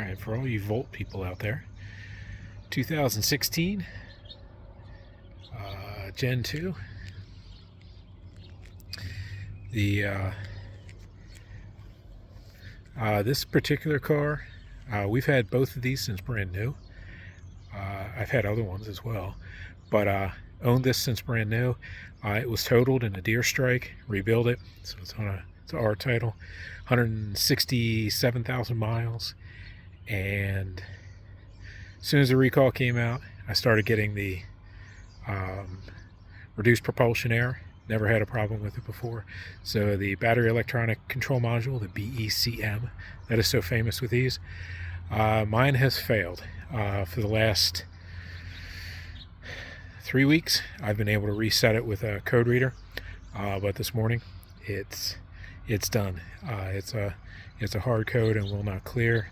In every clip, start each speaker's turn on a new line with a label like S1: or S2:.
S1: Alright, for all you Volt people out there, 2016 Gen 2. This particular car, we've had both of these since brand new. I've had other ones as well, but owned this since brand new. It was totaled in a deer strike, rebuilt it, so it's on it's our title, 167,000 miles. And as soon as the recall came out, I started getting the reduced propulsion air. Never had a problem with it before. So the battery electronic control module, the BECM, that is so famous with these, mine has failed. For the last 3 weeks, I've been able to reset it with a code reader, but this morning it's done. It's a hard code and will not clear.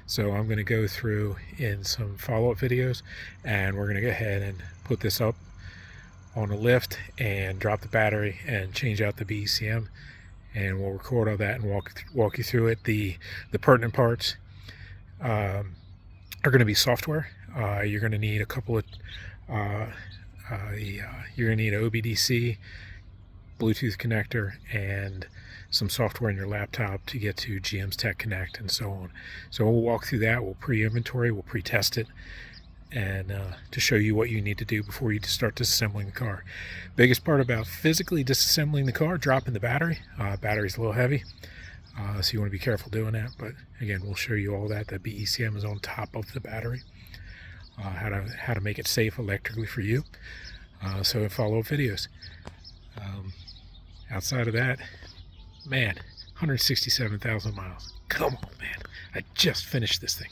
S1: So I'm going to go through in some follow-up videos, and we're going to go ahead and put this up on a lift and drop the battery and change out the BECM, and we'll record all that and walk you through it. The pertinent parts are going to be software. You're going to need a couple of you're going to need an OBDC, Bluetooth connector, and some software in your laptop to get to GM's Tech Connect and so on. So we'll walk through that. We'll pre-inventory, we'll pre-test it, and to show you what you need to do before you start disassembling the car. Biggest part about physically disassembling the car, dropping the battery. Battery's a little heavy, so you want to be careful doing that. But again, we'll show you all that. The BECM is on top of the battery. How to make it safe electrically for you. So follow-up videos. Outside of that, man, 167,000 miles. Come on, man. I just finished this thing.